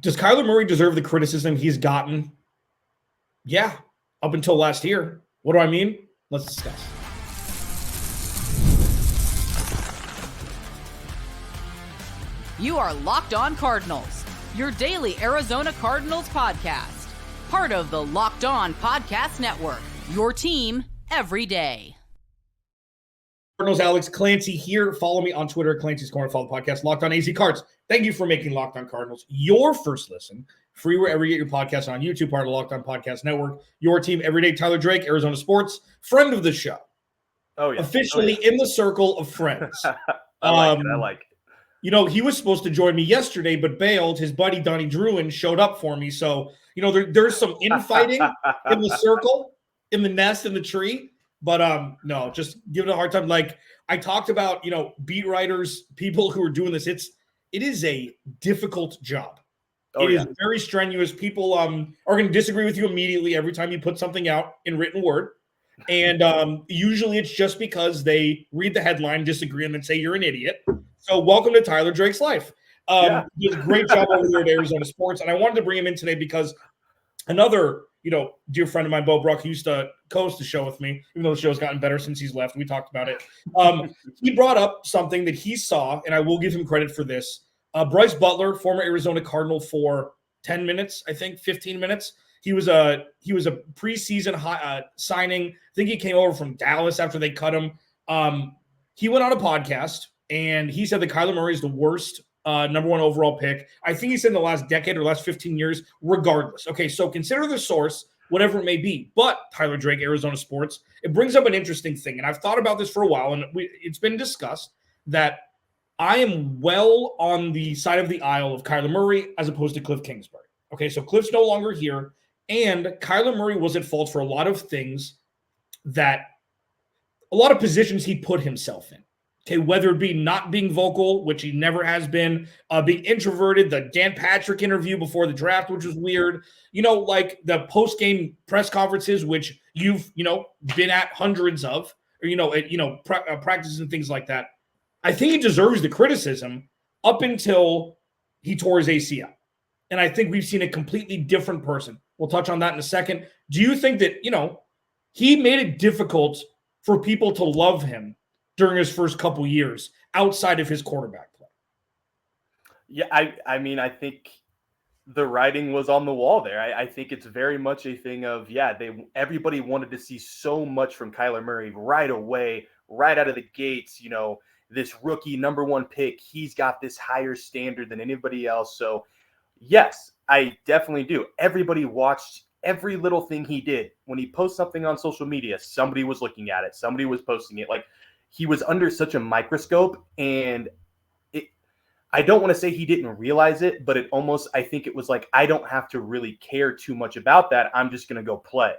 Does Kyler Murray deserve the criticism he's gotten? Yeah, up until last year. What do I mean? Let's discuss. You are Locked On Cardinals, your daily Arizona Cardinals podcast. Part of the Locked On Podcast Network, your team every day. Cardinals, Alex Clancy here. Follow me on Twitter, Clancy's Corner. Follow the podcast, Locked On AZ Cards. Thank you for making Locked On Cardinals your first listen. Free wherever you get your podcast on YouTube, part of the Locked On Podcast Network. Your team every day. Tyler Drake, Arizona Sports, friend of the show. Oh, yeah. Officially in the circle of friends. I like it. You know, he was supposed to join me yesterday, but bailed. His buddy Donnie Druin showed up for me. So, you know, there's some infighting in the circle, in the nest, in the tree. But no, just give it a hard time. Like I talked about, you know, beat writers, people who are doing this. It is a difficult job. It is very strenuous. People are going to disagree with you immediately every time you put something out in written word. And usually it's just because they read the headline, disagree, and then say you're an idiot. So welcome to Tyler Drake's life. He does a great job over there at Arizona Sports. And I wanted to bring him in today because another, you know, dear friend of mine, Bo Bruck, who used to co-host the show with me, even though the show's gotten better since he's left. We talked about it. He brought up something that he saw, and I will give him credit for this. Brice Butler, former Arizona Cardinal for 10 minutes, I think, 15 minutes. He was a preseason signing. I think he came over from Dallas after they cut him. He went on a podcast, and he said that Kyler Murray is the worst number one overall pick. I think he said in the last decade or last 15 years, regardless. Okay, so consider the source, whatever it may be. But Tyler Drake, Arizona Sports, it brings up an interesting thing. And I've thought about this for a while, and it's been discussed that I am well on the side of the aisle of Kyler Murray as opposed to Cliff Kingsbury. Okay, so Cliff's no longer here, and Kyler Murray was at fault for a lot of things a lot of positions he put himself in. Okay, whether it be not being vocal, which he never has been, being introverted, the Dan Patrick interview before the draft, which was weird, you know, like the post-game press conferences, which you've, you know, been at hundreds of, or, practices and things like that. I think he deserves the criticism up until he tore his ACL. And I think we've seen a completely different person. We'll touch on that in a second. Do you think that, you know, he made it difficult for people to love him during his first couple years outside of his quarterback play? Yeah, I mean, I think the writing was on the wall there. I think it's very much a thing of, everybody wanted to see so much from Kyler Murray right away, right out of the gates. You know, this rookie number one pick, he's got this higher standard than anybody else. So yes, I definitely do. Everybody watched every little thing he did. When he posts something on social media, somebody was looking at it. Somebody was posting it. Like, he was under such a microscope, and I don't want to say he didn't realize it, but I think it was like, I don't have to really care too much about that. I'm just going to go play.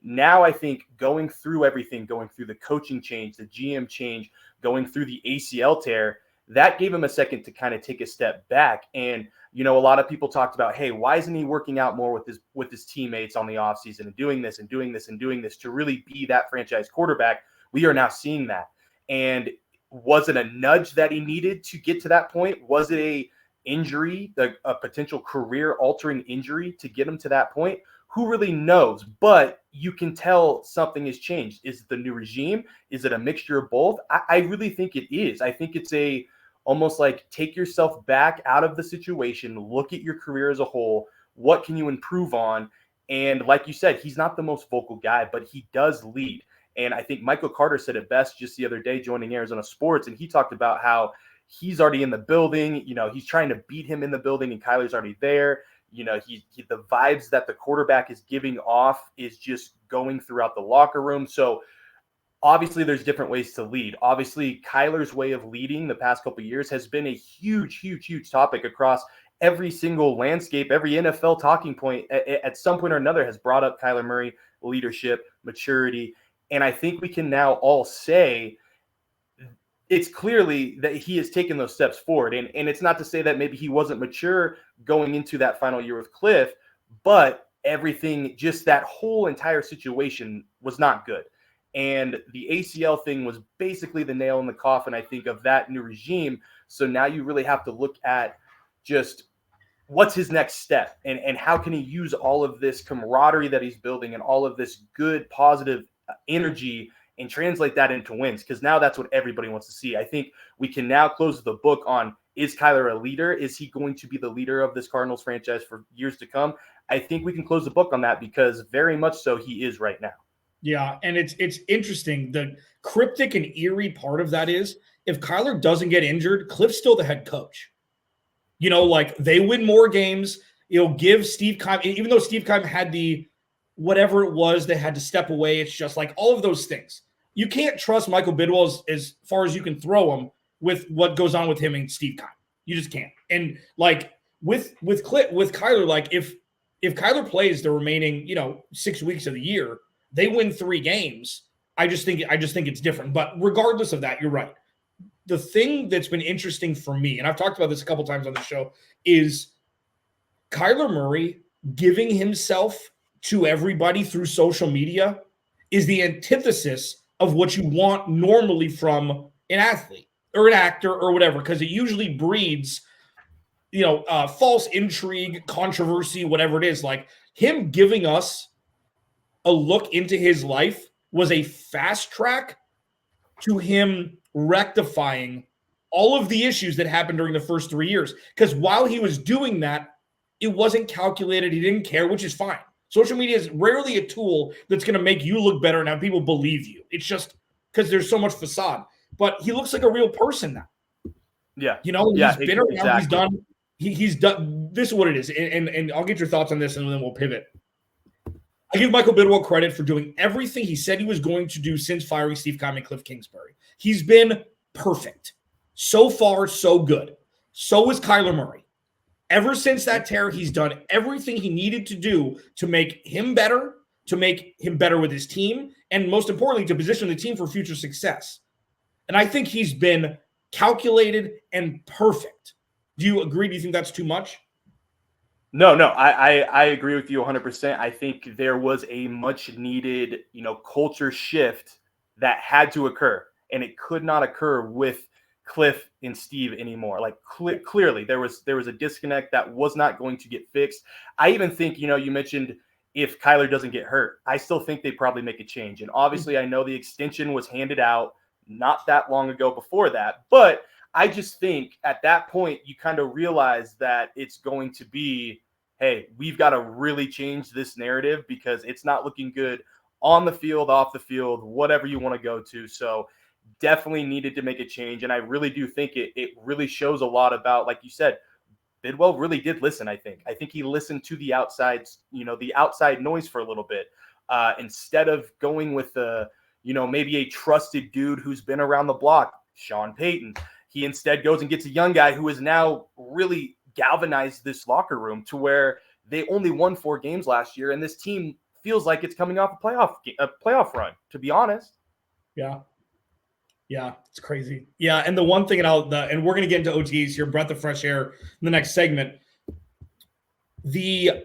Now I think going through everything, going through the coaching change, the GM change, going through the ACL tear, that gave him a second to kind of take a step back. And, you know, a lot of people talked about, hey, why isn't he working out more with his teammates on the offseason and doing this and doing this and doing this to really be that franchise quarterback? We are now seeing that. And was it a nudge that he needed to get to that point? Was it a injury, a potential career-altering injury to get him to that point? Who really knows? But you can tell something has changed. Is it the new regime? Is it a mixture of both? I really think it is. I think it's almost like take yourself back out of the situation, look at your career as a whole. What can you improve on? And like you said, he's not the most vocal guy, but he does lead. And I think Michael Carter said it best just the other day joining Arizona Sports, and he talked about how he's already in the building. You know, he's trying to beat him in the building, and Kyler's already there. You know, the vibes that the quarterback is giving off is just going throughout the locker room. So obviously there's different ways to lead. Obviously, Kyler's way of leading the past couple of years has been a huge, huge, huge topic across every single landscape. Every NFL talking point at some point or another has brought up Kyler Murray, leadership, maturity. And I think we can now all say it's clearly that he has taken those steps forward. And it's not to say that maybe he wasn't mature going into that final year with Cliff, but everything, just that whole entire situation was not good. And the ACL thing was basically the nail in the coffin, I think, of that new regime. So now you really have to look at just what's his next step, and how can he use all of this camaraderie that he's building and all of this good, positive energy and translate that into wins, because now that's what everybody wants to see. I think we can now close the book on, is Kyler a leader? Is he going to be the leader of this Cardinals franchise for years to come? I think we can close the book on that, because very much so he is right now. Yeah, and it's interesting. The cryptic and eerie part of that is, if Kyler doesn't get injured, Cliff's still the head coach. You know, like, they win more games. Give Steve Keim, even though Steve Keim had the whatever it was, they had to step away. It's just like all of those things. You can't trust Michael Bidwell as far as you can throw him with what goes on with him and Steve Keim. You just can't. And like with Kyler, like if Kyler plays the remaining 6 weeks of the year, they win 3 games. I just think it's different. But regardless of that, you're right. The thing that's been interesting for me, and I've talked about this a couple times on the show, is Kyler Murray giving himself to everybody through social media is the antithesis of what you want normally from an athlete or an actor or whatever, because it usually breeds, false intrigue, controversy, whatever it is. Like, him giving us a look into his life was a fast track to him rectifying all of the issues that happened during the first 3 years. Because while he was doing that, it wasn't calculated. He didn't care, which is fine. Social media is rarely a tool that's going to make you look better and have people believe you. It's just because there's so much facade. But he looks like a real person now. Yeah. He's been around. Exactly. He's done. This is what it is. And I'll get your thoughts on this, and then we'll pivot. I give Michael Bidwell credit for doing everything he said he was going to do since firing Steve Keim and Cliff Kingsbury. He's been perfect. So far, so good. So is Kyler Murray. Ever since that tear, he's done everything he needed to do to make him better with his team, and most importantly, to position the team for future success. And I think he's been calculated and perfect. Do you agree? Do you think that's too much? No, I agree with you 100%. I think there was a much needed, culture shift that had to occur, and it could not occur with Cliff and Steve anymore. Like, clearly there was a disconnect that was not going to get fixed. I even think, you mentioned if Kyler doesn't get hurt, I still think they probably make a change. And obviously I know the extension was handed out not that long ago before that, but I just think at that point you kind of realize that it's going to be, hey, we've got to really change this narrative, because it's not looking good on the field, off the field, whatever you want to go to. So definitely needed to make a change. And I really do think it really shows a lot about, like you said, Bidwell really did listen. I think he listened to the outside noise for a little bit, instead of going with maybe a trusted dude who's been around the block, Sean Payton. He instead goes and gets a young guy who has now really galvanized this locker room to where they only won 4 games last year. And this team feels like it's coming off a playoff run, to be honest. Yeah, it's crazy. Yeah, and the one thing, and we're going to get into OTAs here, breath of fresh air in the next segment. The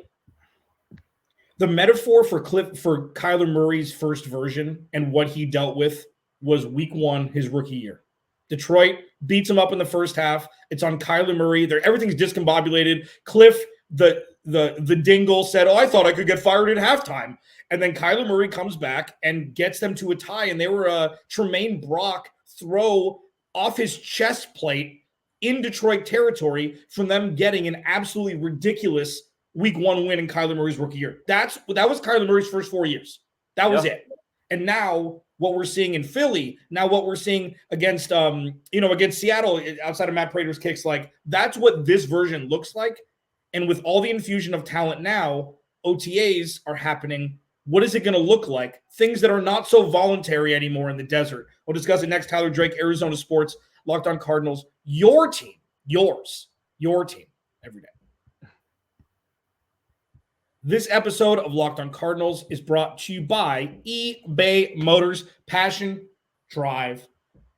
metaphor for Kyler Murray's first version and what he dealt with was week 1, his rookie year. Detroit beats him up in the first half. It's on Kyler Murray. Everything's discombobulated. Cliff, the dingle, said, "Oh, I thought I could get fired at halftime." And then Kyler Murray comes back and gets them to a tie, and they were a Tremaine Brock throw off his chest plate in Detroit territory from them getting an absolutely ridiculous week 1 win in Kyler Murray's rookie year. That was Kyler Murray's first 4 years. That was it. And now what we're seeing in Philly, now what we're seeing against against Seattle outside of Matt Prater's kicks, like, that's what this version looks like. And with all the infusion of talent now, OTAs are happening. What is it going to look like? Things that are not so voluntary anymore in the desert. We'll discuss it next. Tyler Drake, Arizona Sports, Locked On Cardinals. Your team, your team every day. This episode of Locked On Cardinals is brought to you by eBay Motors. Passion, drive,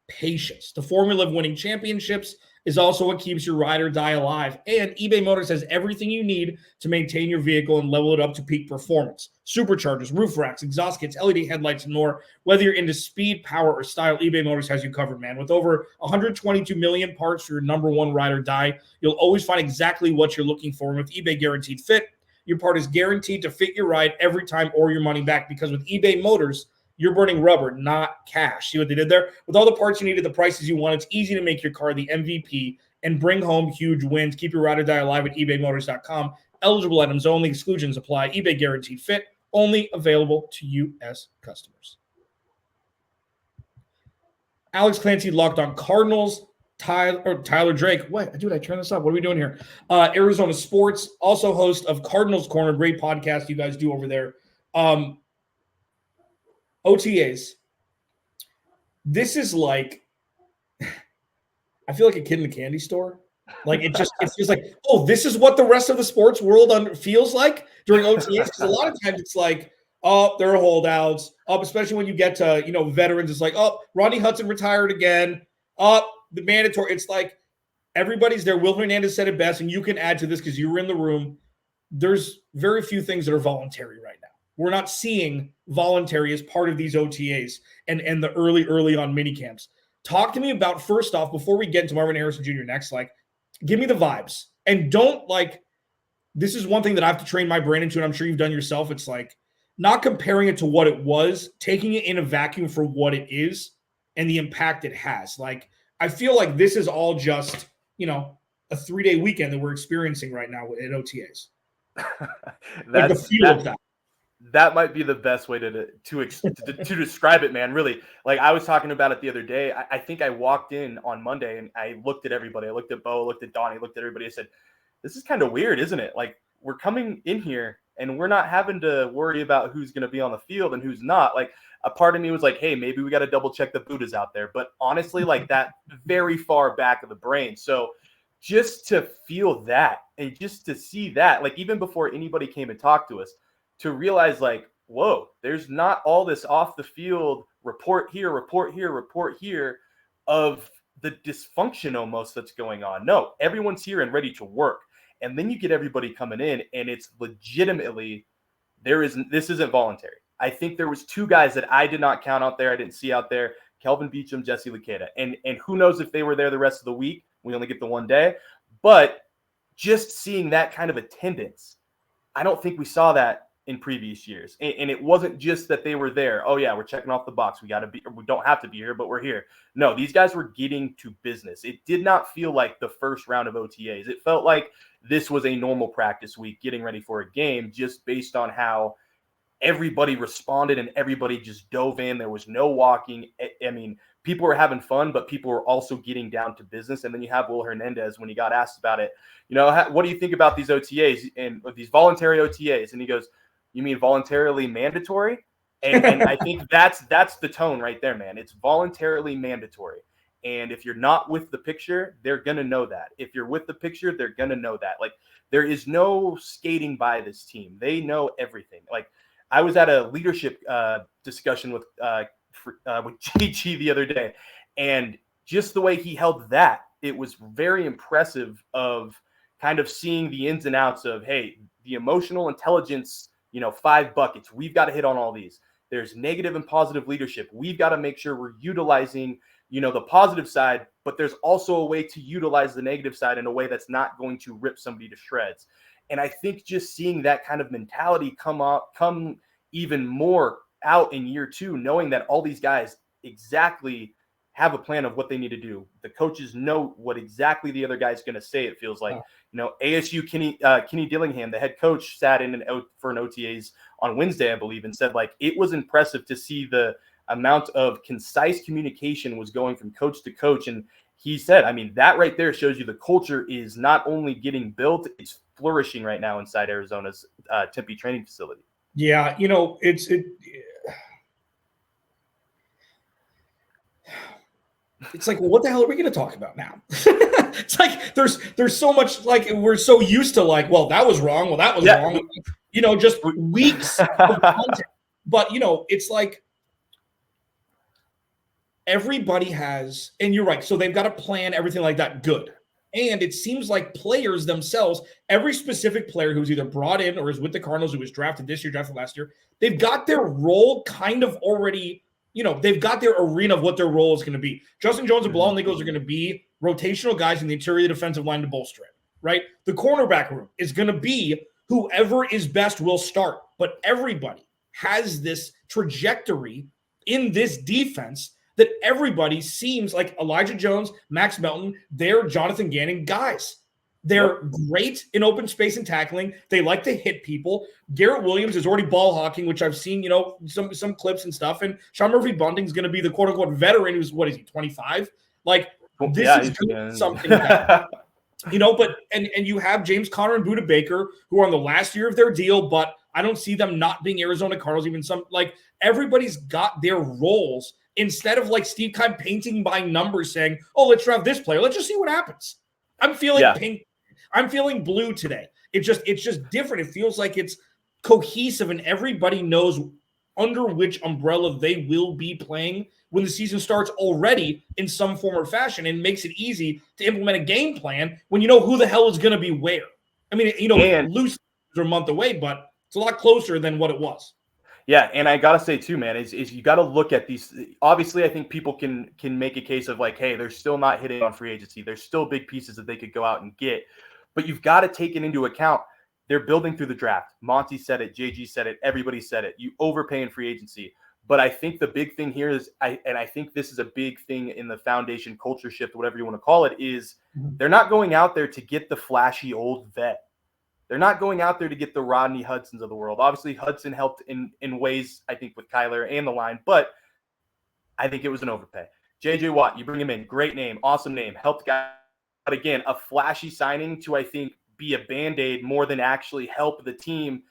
patience. The formula of winning championships is also what keeps your ride or die alive. And eBay Motors has everything you need to maintain your vehicle and level it up to peak performance. Superchargers, roof racks, exhaust kits, LED headlights, and more. Whether you're into speed, power, or style, eBay Motors has you covered, man. With over 122 million parts for your number one ride or die, you'll always find exactly what you're looking for. And with eBay Guaranteed Fit, your part is guaranteed to fit your ride every time or your money back, because with eBay Motors, you're burning rubber, not cash. See what they did there? With all the parts you need at the prices you want, it's easy to make your car the MVP and bring home huge wins. Keep your ride or die alive at ebaymotors.com. Eligible items only. Exclusions apply. eBay Guaranteed Fit. Only available to U.S. customers. Alex Clancy, Locked On Cardinals. Tyler Drake. What? Dude, I turn this up. What are we doing here? Arizona Sports, also host of Cardinals Corner. Great podcast you guys do over there. OTAs. This is like, I feel like a kid in a candy store. Like it's just like, oh, this is what the rest of the sports world feels like during OTAs. Because a lot of times it's like, oh, there are holdouts. Especially when you get to veterans, it's like, oh, Rodney Hudson retired again. The mandatory. It's like everybody's there. Will Hernandez said it best, and you can add to this because you were in the room. There's very few things that are voluntary right now. We're not seeing voluntary as part of these OTAs and the early on mini camps. Talk to me about, first off, before we get into Marvin Harrison Jr. next, like, give me the vibes. And don't, like, this is one thing that I have to train my brain into, and I'm sure you've done yourself. It's like not comparing it to what it was, taking it in a vacuum for what it is and the impact it has. Like, I feel like this is all just, a 3-day weekend that we're experiencing right now at OTAs. Like the feel of that. That might be the best way to describe it, man. Really, like I was talking about it the other day. I think I walked in on Monday and I looked at everybody. I looked at Bo, looked at Donnie, looked at everybody. I said, "This is kind of weird, isn't it? Like we're coming in here and we're not having to worry about who's going to be on the field and who's not." Like a part of me was like, "Hey, maybe we got to double check the Buddhas out there." But honestly, like that very far back of the brain. So just to feel that and just to see that, like even before anybody came and talked to us, to realize like, whoa, there's not all this off the field report here of the dysfunction almost that's going on. No, everyone's here and ready to work. And then you get everybody coming in and it's legitimately, this isn't voluntary. I think there was 2 guys that I did not count out there. I didn't see out there, Kelvin Beachum, Jesse Luketa. And who knows if they were there the rest of the week. We only get the 1 day, but just seeing that kind of attendance, I don't think we saw that in previous years. And it wasn't just that they were there. Oh yeah, we're checking off the box. We don't have to be here, but we're here. No, these guys were getting to business. It did not feel like the first round of OTAs. It felt like this was a normal practice week, getting ready for a game, just based on how everybody responded and everybody just dove in. There was no walking. I mean, people were having fun, but people were also getting down to business. And then you have Will Hernandez, when he got asked about it, what do you think about these OTAs and these voluntary OTAs? And he goes, "You mean voluntarily mandatory?" And I think that's the tone right there, man. It's voluntarily mandatory. And if you're not with the picture, they're going to know that. If you're with the picture, they're going to know that. Like, there is no skating by this team. They know everything. Like, I was at a leadership discussion with JG the other day, and just the way he held that, it was very impressive of kind of seeing the ins and outs of, hey, the emotional intelligence, 5 buckets. We've got to hit on all these. There's negative and positive leadership. We've got to make sure we're utilizing, the positive side, but there's also a way to utilize the negative side in a way that's not going to rip somebody to shreds. And I think just seeing that kind of mentality come even more out in year 2, knowing that all these guys exactly have a plan of what they need to do. The coaches know what exactly the other guy's going to say. It feels like, ASU Kenny Dillingham, the head coach, sat in for an OTAs on Wednesday, I believe, and said like it was impressive to see the amount of concise communication was going from coach to coach. And he said, I mean, that right there shows you the culture is not only getting built, it's flourishing right now inside Arizona's Tempe training facility. Yeah, it's like, well, what the hell are we going to talk about now? It's like there's so much, like, we're so used to like, well, that was wrong. Well, that was wrong. Just weeks of content. But, it's like everybody has, and you're right, so they've got a plan, everything like that, good. And it seems like players themselves, every specific player who's either brought in or is with the Cardinals, who was drafted this year, drafted last year, they've got their role kind of already, they've got their arena of what their role is going to be. Justin Jones and Bilal Nichols are going to be rotational guys in the interior of the defensive line to bolster it, right? The cornerback room is going to be whoever is best will start. But everybody has this trajectory in this defense that everybody seems like Elijah Jones, Max Melton, they're Jonathan Gannon guys. They're great in open space and tackling. They like to hit people. Garrett Williams is already ball hawking, which I've seen, some clips and stuff. And Sean Murphy-Bunting is going to be the quote-unquote veteran who's, 25? Like, this is something that, but and you have James Conner and Budda Baker, who are on the last year of their deal, but I don't see them not being Arizona Cardinals. Even everybody's got their roles instead of like Steve Keim painting by numbers saying, oh, let's draft this player. Let's just see what happens. I'm feeling pink. I'm feeling blue today. It's just different. It feels like it's cohesive and everybody knows under which umbrella they will be playing when the season starts already in some form or fashion, and makes it easy to implement a game plan when you know who the hell is going to be where. I mean, loose are a month away, but it's a lot closer than what it was. Yeah, and I gotta say too, man, is you gotta look at these. Obviously, I think people can make a case of like, hey, they're still not hitting on free agency. There's still big pieces that they could go out and get, but you've got to take it into account. They're building through the draft. Monty said it, JG said it, everybody said it. You overpay in free agency. But I think the big thing here is, I think this is a big thing in the foundation culture shift, whatever you want to call it, is they're not going out there to get the flashy old vet. They're not going out there to get the Rodney Hudsons of the world. Obviously, Hudson helped in ways, I think, with Kyler and the line, but I think it was an overpay. J.J. Watt, you bring him in. Great name, awesome name, helped guy. But again, a flashy signing to, I think, be a Band-Aid more than actually help the team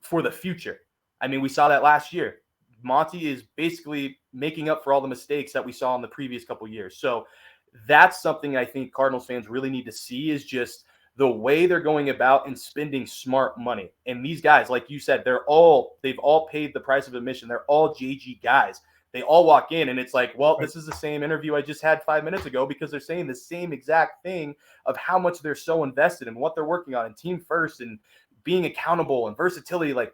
for the future. I mean, we saw that last year. Monty is basically making up for all the mistakes that we saw in the previous couple of years. So that's something I think Cardinals fans really need to see, is just the way they're going about and spending smart money. And these guys, like you said, they've all paid the price of admission. They're all JG guys. They all walk in and it's like, well, this is the same interview I just had 5 minutes ago, because they're saying the same exact thing of how much they're so invested in what they're working on and team first and being accountable and versatility. Like,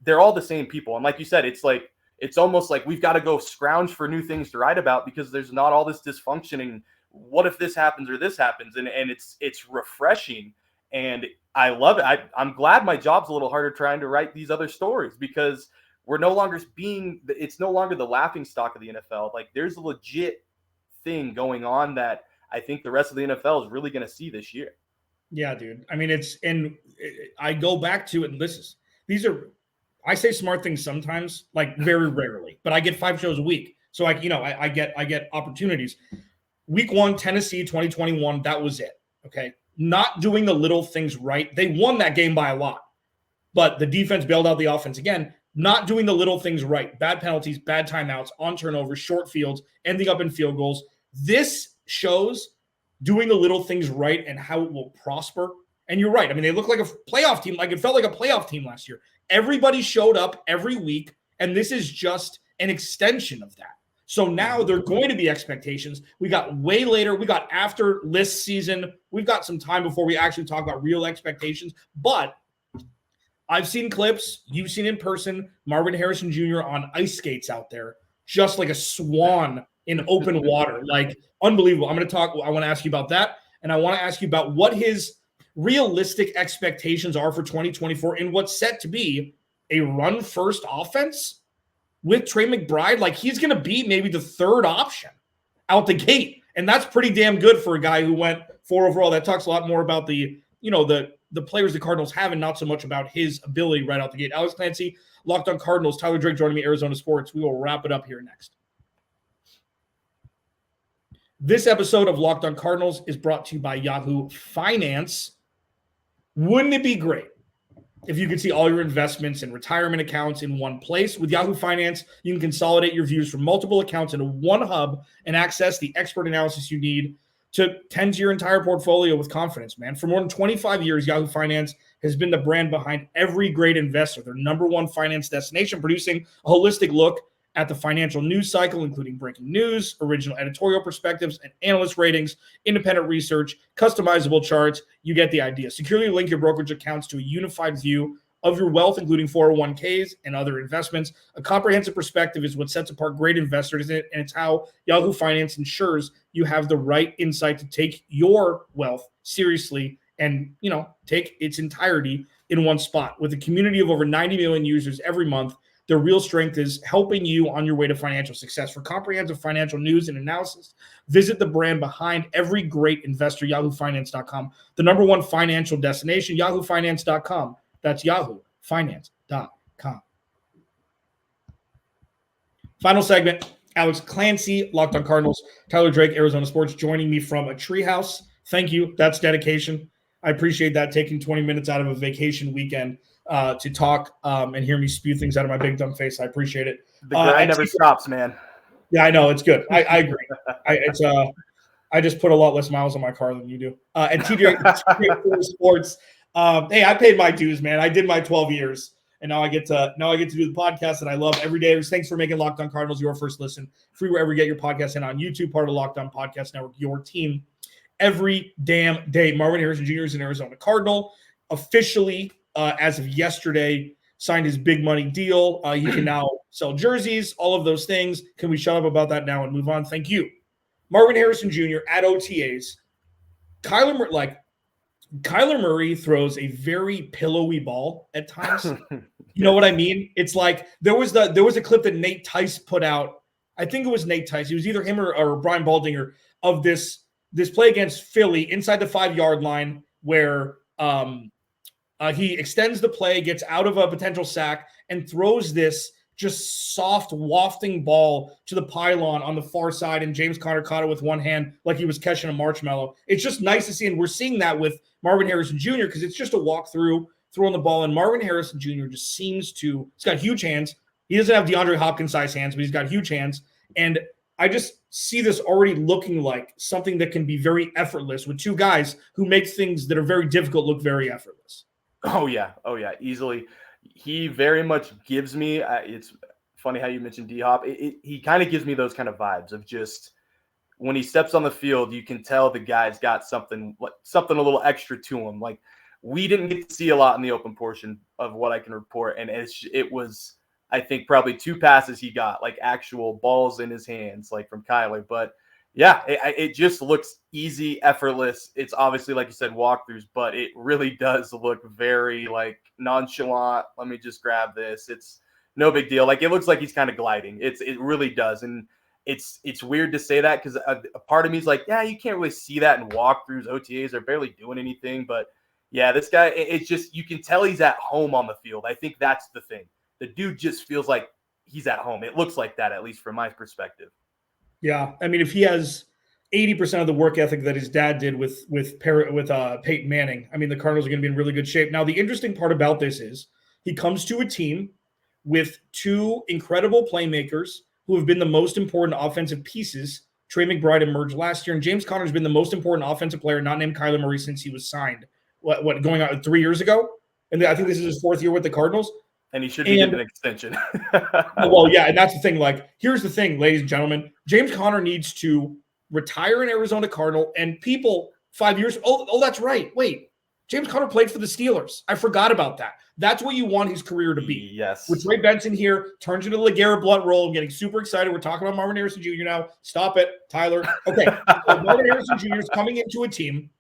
they're all the same people. And like you said, it's almost like we've got to go scrounge for new things to write about because there's not all this dysfunction and what if this happens or this happens. And it's refreshing. And I love it. I'm glad my job's a little harder trying to write these other stories, because it's no longer the laughing stock of the NFL. Like, there's a legit thing going on that I think the rest of the NFL is really going to see this year. Yeah, dude. I mean, I go back to it, and I say smart things sometimes, like very rarely, but I get 5 shows a week. So I get opportunities. Week 1, Tennessee, 2021, that was it. Okay. Not doing the little things right. They won that game by a lot, but the defense bailed out the offense again. Not doing the little things right. Bad penalties, bad timeouts, on turnovers, short fields, ending up in field goals. This shows doing the little things right and how it will prosper. And you're right. I mean, they look like a playoff team. Like, it felt like a playoff team last year. Everybody showed up every week, and this is just an extension of that. So now there are going to be expectations. We got way later. We got after list season. We've got some time before we actually talk about real expectations. But I've seen clips. You've seen in person. Marvin Harrison Jr. on ice skates out there, just like a swan in open water. Like, unbelievable. I want to ask you about that. And I want to ask you about what his realistic expectations are for 2024 in what's set to be a run-first offense with Trey McBride. Like, he's going to be maybe the third option out the gate. And that's pretty damn good for a guy who went 4 overall. That talks a lot more about the players the Cardinals have and not so much about his ability right out the gate. Alex Clancy, Locked on Cardinals. Tyler Drake joining me, Arizona Sports. We will wrap it up here next. This episode of Locked on Cardinals is brought to you by Yahoo Finance. Wouldn't it be great if you could see all your investments and retirement accounts in one place? With Yahoo Finance, you can consolidate your views from multiple accounts into one hub and access the expert analysis you need to tend to your entire portfolio with confidence, man. For more than 25 years, Yahoo Finance has been the brand behind every great investor, their number one finance destination, producing a holistic look at the financial news cycle, including breaking news, original editorial perspectives, and analyst ratings, independent research, customizable charts. You get the idea. Securely link your brokerage accounts to a unified view of your wealth, including 401ks and other investments. A comprehensive perspective is what sets apart great investors, and it's how Yahoo Finance ensures you have the right insight to take your wealth seriously and, take its entirety in one spot. With a community of over 90 million users every month, their real strength is helping you on your way to financial success. For comprehensive financial news and analysis, visit the brand behind every great investor, yahoofinance.com, the number one financial destination, yahoofinance.com. That's yahoofinance.com. Final segment, Alex Clancy, Locked on Cardinals, Tyler Drake, Arizona Sports, joining me from a treehouse. Thank you. That's dedication. I appreciate that, taking 20 minutes out of a vacation weekend to talk and hear me spew things out of my big dumb face. I appreciate it. The grind never stops, man. Yeah, I know. It's good. I agree. I just put a lot less miles on my car than you do. And TJ Sports, hey, I paid my dues, man. I did my 12 years, and now I get to do the podcast that I love every day. Thanks for making Locked on Cardinals your first listen, free wherever you get your podcast, and on YouTube, part of Locked on Podcast Network, your team every damn day. Marvin Harrison Jr. is an Arizona Cardinal, officially as of yesterday signed his big money deal. He can now sell jerseys, all of those things. Can we shut up about that now and move on? Thank you. Marvin Harrison Jr. at OTAs. Kyler Murray throws a very pillowy ball at times. You know what I mean? It's like there was a clip that Nate Tice put out. I think it was Nate Tice. It was either him or Brian Baldinger of this play against Philly inside the 5-yard line where he extends the play, gets out of a potential sack, and throws this just soft wafting ball to the pylon on the far side, and James Conner caught it with one hand like he was catching a marshmallow. It's just nice to see, and we're seeing that with Marvin Harrison Jr. because it's just a walk-through, throwing the ball, and Marvin Harrison Jr. just seems to – he's got huge hands. He doesn't have DeAndre Hopkins-sized hands, but he's got huge hands, and I just see this already looking like something that can be very effortless with two guys who make things that are very difficult look very effortless. Oh, yeah, easily. He very much gives me it's funny how you mentioned D-Hop. He kind of gives me those kind of vibes of just when he steps on the field, you can tell the guy's got something a little extra to him. Like, we didn't get to see a lot in the open portion of what I can report, and it was, I think, probably 2 passes he got, like actual balls in his hands, like from Kyler. But yeah, it just looks easy, effortless. It's obviously, like you said, walkthroughs, but it really does look very like nonchalant. Let me just grab this. It's no big deal. Like, it looks like he's kind of gliding. It really does. And it's weird to say that because a part of me is like, yeah, you can't really see that in walkthroughs. OTAs are barely doing anything. But yeah, this guy, it's just, you can tell he's at home on the field. I think that's the thing. The dude just feels like he's at home. It looks like that, at least from my perspective. Yeah, I mean, if he has 80% of the work ethic that his dad did with Peyton Manning, I mean, the Cardinals are going to be in really good shape. Now, the interesting part about this is he comes to a team with 2 incredible playmakers who have been the most important offensive pieces. Trey McBride emerged last year, and James Conner has been the most important offensive player not named Kyler Murray since he was signed. What going on 3 years ago? And I think this is his 4th year with the Cardinals. And he should be getting an extension. Well, yeah, and that's the thing. Like, here's the thing, ladies and gentlemen. James Conner needs to retire an Arizona Cardinal, and people 5 years – oh, that's right. Wait, James Conner played for the Steelers. I forgot about that. That's what you want his career to be. Yes. With Trey Benson here, turns into the LeGarrette Blunt role. I'm getting super excited. We're talking about Marvin Harrison Jr. now. Stop it, Tyler. Okay, so Marvin Harrison Jr. is coming into a team.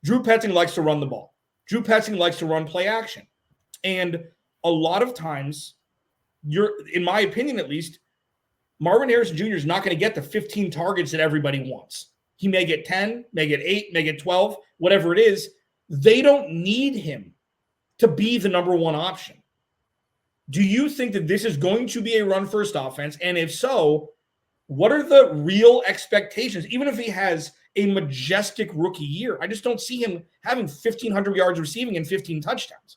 Drew Petzing likes to run the ball. Drew Petzing likes to run play action. And – a lot of times, in my opinion at least, Marvin Harrison Jr. is not going to get the 15 targets that everybody wants. He may get 10, may get 8, may get 12, whatever it is. They don't need him to be the number one option. Do you think that this is going to be a run-first offense? And if so, what are the real expectations? Even if he has a majestic rookie year, I just don't see him having 1,500 yards receiving and 15 touchdowns.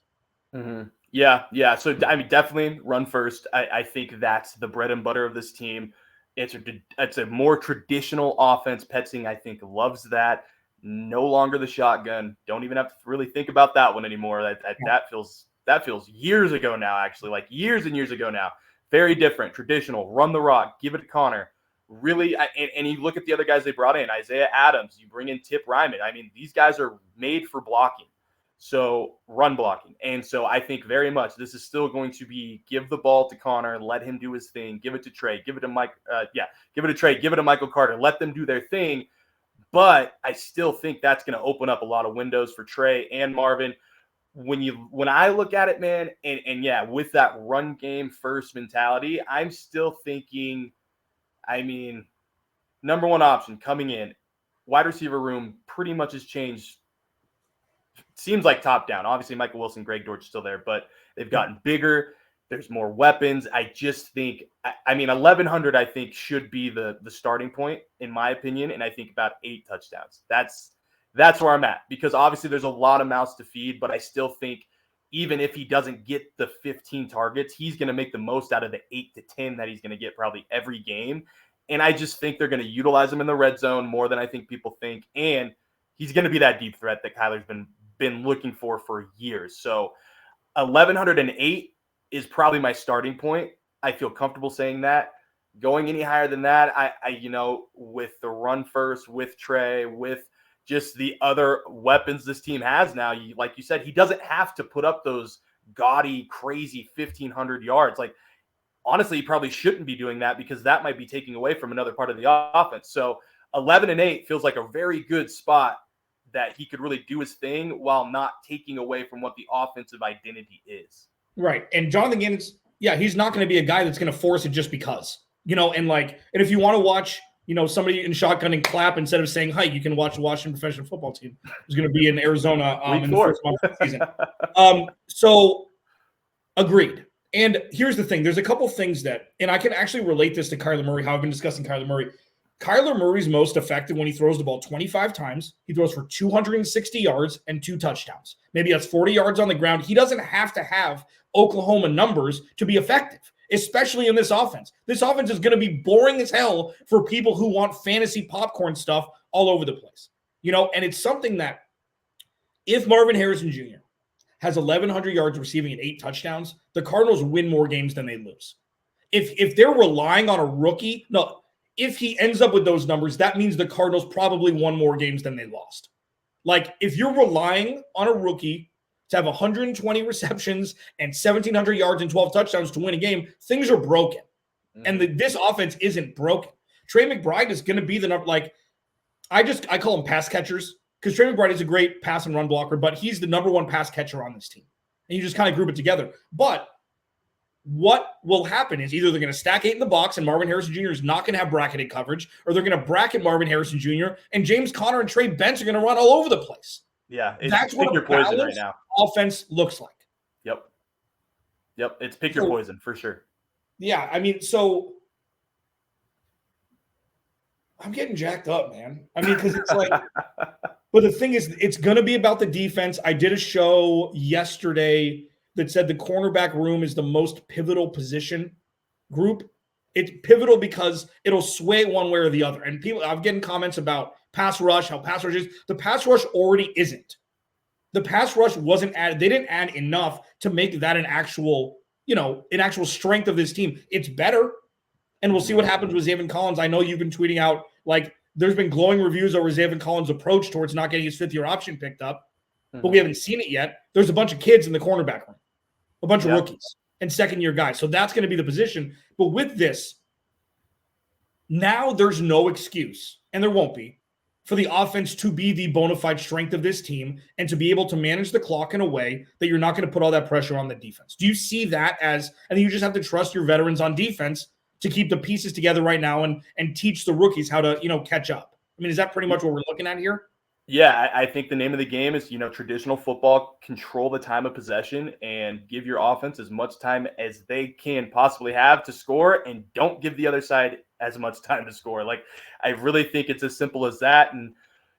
Mm-hmm. Yeah. So, I mean, definitely run first. I think that's the bread and butter of this team. It's a more traditional offense. Petzing, I think, loves that. No longer the shotgun. Don't even have to really think about that one anymore. That feels years ago now, actually, like years and years ago now. Very different, traditional, run the rock, give it to Connor. Really, and you look at the other guys they brought in, Isaiah Adams, you bring in Tip Ryman. I mean, these guys are made for blocking. So run blocking. And so I think very much this is still going to be give the ball to Connor, let him do his thing, give it to Trey, give it to Mike. Give it to Trey, give it to Michael Carter, let them do their thing. But I still think that's going to open up a lot of windows for Trey and Marvin. When I look at it, man, and yeah, with that run game first mentality, I'm still thinking, I mean, number one option coming in, wide receiver room pretty much has changed. Seems like top down. Obviously, Michael Wilson, Greg Dortch still there, but they've gotten bigger. There's more weapons. I just think, I mean, 1,100, I think, should be the starting point, in my opinion, and I think about 8 touchdowns. That's where I'm at, because obviously there's a lot of mouths to feed, but I still think even if he doesn't get the 15 targets, he's going to make the most out of the 8 to 10 that he's going to get probably every game. And I just think they're going to utilize him in the red zone more than I think people think. And he's going to be that deep threat that Kyler's been looking for years. So 1,108 is probably my starting point. I feel comfortable saying that. Going any higher than that, I with the run first, with Trey, with just the other weapons this team has now, like you said, he doesn't have to put up those gaudy, crazy 1,500 yards. Like, honestly, he probably shouldn't be doing that, because that might be taking away from another part of the offense. So 11-8 feels like a very good spot that he could really do his thing while not taking away from what the offensive identity is. Right. And Jonathan Gannon's, he's not going to be a guy that's going to force it just because, and if you want to watch, somebody in shotgun and clap instead of saying hike, you can watch the Washington professional football team, who's going to be in Arizona in the first month of the season. So agreed. And here's the thing. There's a couple things and I can actually relate this to Kyler Murray, how I've been discussing Kyler Murray. Kyler Murray's most effective when he throws the ball 25 times. He throws for 260 yards and 2 touchdowns. Maybe that's 40 yards on the ground. He doesn't have to have Oklahoma numbers to be effective, especially in this offense. This offense is going to be boring as hell for people who want fantasy popcorn stuff all over the place. And it's something that if Marvin Harrison Jr. has 1,100 yards receiving and 8 touchdowns, the Cardinals win more games than they lose. If they're relying on a rookie, if he ends up with those numbers, that means the Cardinals probably won more games than they lost. Like, if you're relying on a rookie to have 120 receptions and 1,700 yards and 12 touchdowns to win a game, things are broken. Mm-hmm. And this offense isn't broken. Trey McBride is going to be the number, I call them pass catchers, because Trey McBride is a great pass and run blocker, but he's the number one pass catcher on this team. And you just kind of group it together. But what will happen is either they're going to stack 8 in the box and Marvin Harrison Jr. is not going to have bracketed coverage, or they're going to bracket Marvin Harrison Jr. and James Conner and Trey Benz are going to run all over the place. Yeah, that's what your poison right now. Offense looks like. Yep. It's pick your poison for sure. Yeah, I mean, so I'm getting jacked up, man. I mean, because it's like, but the thing is, it's going to be about the defense. I did a show yesterday that said the cornerback room is the most pivotal position group. It's pivotal because it'll sway one way or the other. And I'm getting comments about pass rush, how pass rush is. The pass rush already isn't. The pass rush wasn't added. They didn't add enough to make that an actual strength of this team. It's better. And we'll see what happens with Zaven Collins. I know you've been tweeting out, there's been glowing reviews over Zaven Collins' approach towards not getting his 5th-year option picked up. But we haven't seen it yet. There's a bunch of kids in the cornerback room, a bunch of rookies and second-year guys. So that's going to be the position. But with this, now there's no excuse, and there won't be, for the offense to be the bona fide strength of this team and to be able to manage the clock in a way that you're not going to put all that pressure on the defense. Do you see that as – and you just have to trust your veterans on defense to keep the pieces together right now and teach the rookies how to, catch up? I mean, is that pretty much what we're looking at here? Yeah, I think the name of the game is, traditional football, control the time of possession and give your offense as much time as they can possibly have to score, and don't give the other side as much time to score. I really think it's as simple as that. And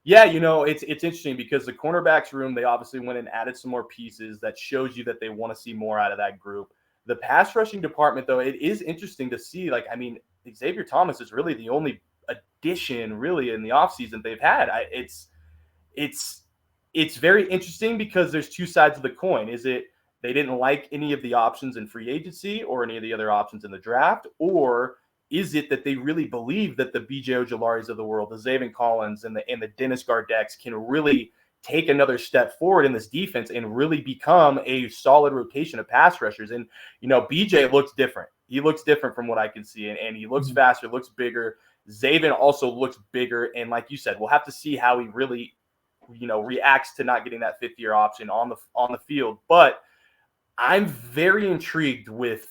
yeah, it's interesting because the cornerbacks room, they obviously went and added some more pieces that shows you that they want to see more out of that group. The pass rushing department, though, it is interesting to see. Xavier Thomas is really the only addition really in the offseason they've had. It's very interesting because there's two sides of the coin. Is it they didn't like any of the options in free agency or any of the other options in the draft? Or is it that they really believe that the BJ Ojolaris of the world, the Zaven Collins and the Dennis Gardex can really take another step forward in this defense and really become a solid rotation of pass rushers? And, BJ looks different. He looks different from what I can see, and he looks faster, looks bigger. Zaven also looks bigger. And like you said, we'll have to see how he really, reacts to not getting that fifth-year option on the field. But I'm very intrigued with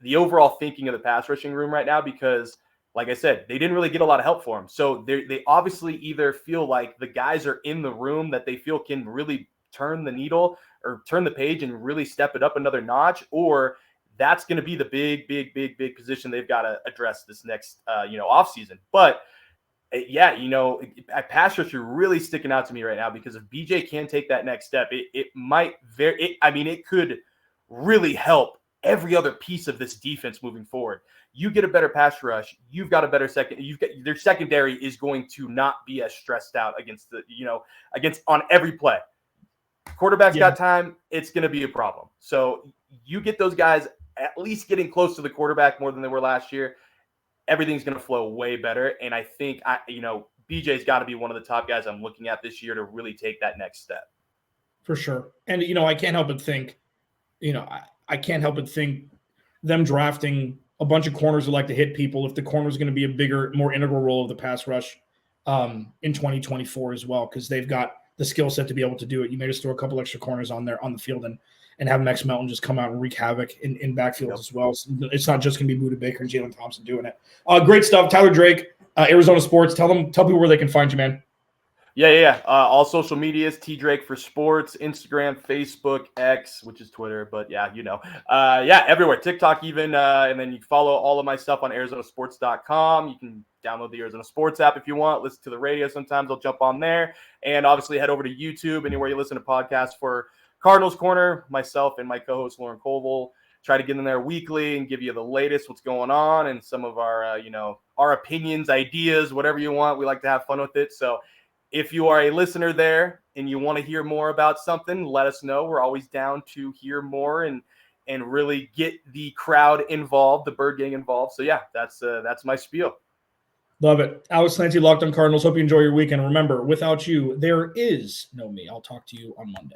the overall thinking of the pass rushing room right now because, like I said, they didn't really get a lot of help for him. So they obviously either feel like the guys are in the room that they feel can really turn the needle or turn the page and really step it up another notch, or that's going to be the big position they've got to address this next, offseason. But pass rusher really sticking out to me right now because if BJ can take that next step, it could really help every other piece of this defense moving forward. You get a better pass rush, you've got a better their secondary is going to not be as stressed out against on every play. Quarterback's got time, it's going to be a problem. So you get those guys at least getting close to the quarterback more than they were last year, everything's going to flow way better. And I think, BJ's got to be one of the top guys I'm looking at this year to really take that next step. For sure. And, I can't help but think, I can't help but think them drafting a bunch of corners that like to hit people, if the corner is going to be a bigger, more integral role of the pass rush in 2024 as well, because they've got the skill set to be able to do it. You may just throw a couple extra corners on there on the field and have Max Melton just come out and wreak havoc in backfields as well. So it's not just going to be Budda Baker and Jalen Thompson doing it. Great stuff. Tyler Drake, Arizona Sports. Tell people where they can find you, man. Yeah. All social medias, T Drake for Sports, Instagram, Facebook, X, which is Twitter, but everywhere, TikTok even, and then you can follow all of my stuff on ArizonaSports.com. You can download the Arizona Sports app if you want, listen to the radio sometimes, I'll jump on there, and obviously head over to YouTube, anywhere you listen to podcasts for Cardinals Corner. Myself and my co-host Lauren Colville try to get in there weekly and give you the latest, what's going on, and some of our, our opinions, ideas, whatever you want. We like to have fun with it, so if you are a listener there and you want to hear more about something, let us know. We're always down to hear more and really get the crowd involved, the Bird Gang involved. So, that's my spiel. Love it. Alex Clancy, Locked On Cardinals. Hope you enjoy your weekend. Remember, without you, there is no me. I'll talk to you on Monday.